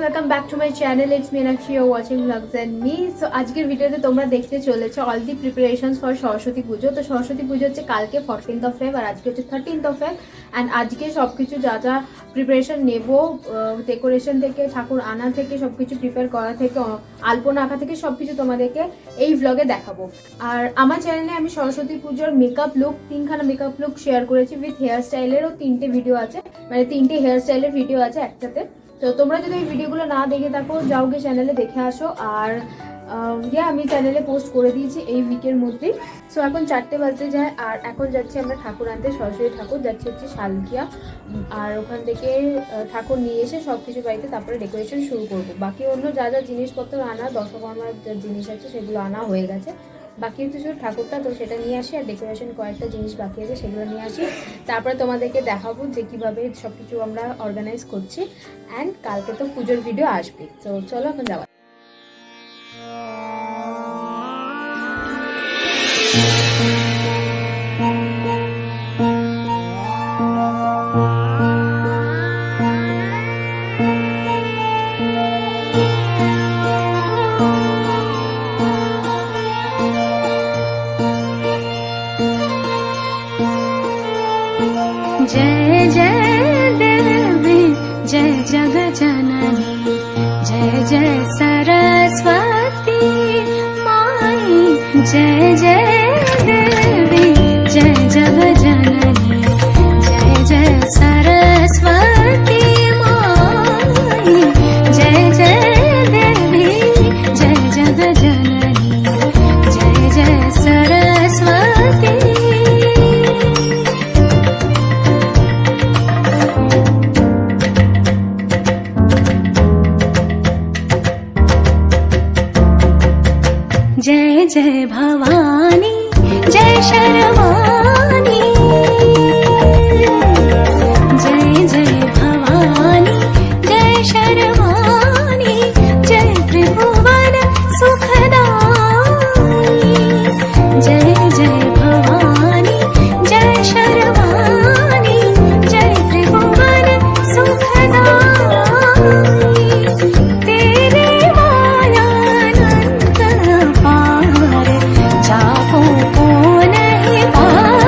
welcome back to my channel. It's Meenakshi, you're watching vlogs and me. So আজকের ভিডিওতে তোমরা দেখতে চলেছো all the preparations for Saraswati পুজো। তো সরস্বতী পুজো হচ্ছে কালকে 14th of Feb আর আজকে হচ্ছে 13th of Feb and আজকে সবকিছু যা যা প্রিপারেশন নেব, ডেকোরেশন থেকে ঠাকুর আনা থেকে সবকিছু প্রিপেয়ার করা থেকে আলপনা আঁকা থেকে সবকিছু তোমাদেরকে এই ভ্লগে দেখাবো। আর আমার চ্যানেলে আমি সরস্বতী পুজোর মেকআপ লুক, তিনখানা মেকআপ লুক শেয়ার করেছি উইথ হেয়ার স্টাইলেরও 3টে ভিডিও আছে, মানে 3টে হেয়ার স্টাইলের ভিডিও আছে একসাথে। তো তোমরা যদি এই ভিডিওগুলো না দেখে থাকো যাও গিয়ে চ্যানেলে দেখে আসো। আর আমি চ্যানেলে পোস্ট করে দিয়েছি এই উইকের মধ্যেই। সো এখন 4টে বাজতে যায় আর এখন যাচ্ছি আমরা ঠাকুর আনতে। সরস্বতী ঠাকুর যাচ্ছি হচ্ছে শালকিয়া, আর ওখান থেকে ঠাকুর নিয়ে এসে সব কিছু বাড়িতে তারপরে ডেকোরেশন শুরু করবো। বাকি অন্য যা যা জিনিসপত্র আনা, দশকর্মার যা জিনিস আছে সেগুলো আনা হয়ে গেছে। বাকি হচ্ছে শুধু ঠাকুরটা, তো সেটা নিয়ে আসি আর ডেকোরেশন কয়েকটা জিনিস বাকি আছে সেগুলো নিয়ে আসি। তারপরে তোমাদেরকে দেখাবো যে কীভাবে সব কিছু আমরা অর্গানাইজ করছি। অ্যান্ড কালকে তো পুজোর ভিডিও আসবে। তো চলো এখন যাওয়া। जय जय देवी जय जग जननी जय जय सरस्वती माई जय जय देवी जय जग जननी जय जय सरस्वती माई जय जय देवी जय जग जननी जय जय सरस्वती। जय जय भवानी जय शर्वाणी जय जय भवानी जय शर्वाणी जय त्रिभुवन सुखदायी जय जय भवानी जय शर्वाणी जय त्रिभुवन सुखदायी तेरे मायानंद जापो को नहीं पार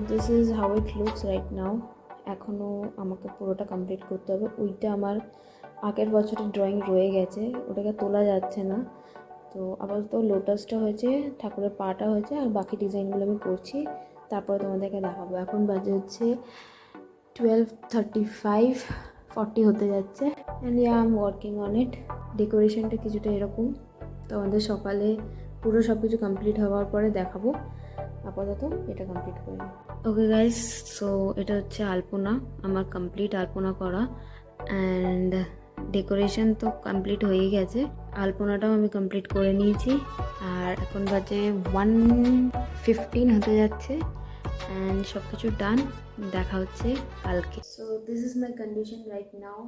this is how it looks right now. এখনও আমাকে পুরোটা কমপ্লিট করতে হবে। ওইটা আমার আগের বছরের ড্রয়িং রয়ে গেছে, ওটাকে তোলা যাচ্ছে না। তো আপাতত লোটাসটা হয়েছে, ঠাকুরের পাটা হয়েছে, আর বাকি ডিজাইনগুলো আমি করছি, তারপরে তোমাদেরকে দেখাবো। এখন বাজে হচ্ছে 12:35, 40 হতে যাচ্ছে। And I am working on it. ডেকোরেশনটা কিছুটা এরকম, তোমাদের সকালে পুরো সব কিছু কমপ্লিট হওয়ার পরে দেখাবো। আপাতত এটা কমপ্লিট করে নিই। ওকে গাইস, সো এটা হচ্ছে আলপনা, আমার কমপ্লিট আলপনা করা। অ্যান্ড ডেকোরেশন তো কমপ্লিট হয়েই গেছে, আলপনাটাও আমি কমপ্লিট করে নিয়েছি। আর এখন বাজে 1:15 হতে যাচ্ছে, অ্যান্ড সব কিছু ডান। দেখা হচ্ছে কালকে। So this is my condition right now.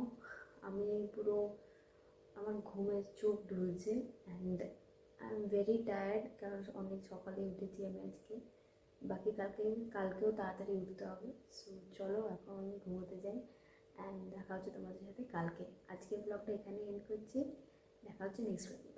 আমি পুরো আমার ঘুমের চোখ ঢুলছে, and I am very tired, কারণ অনেক সকালে উঠেছি আমি আজকে। বাকি কালকেও তাড়াতাড়ি উঠতে হবে। সো চলো এখন আমি ঘুমোতে যাই, অ্যান্ড দেখা হচ্ছে তোমাদের সাথে কালকে। আজকের ব্লগটা এখানে এন্ড করছি, দেখা হচ্ছে নেক্সট ব্লগে।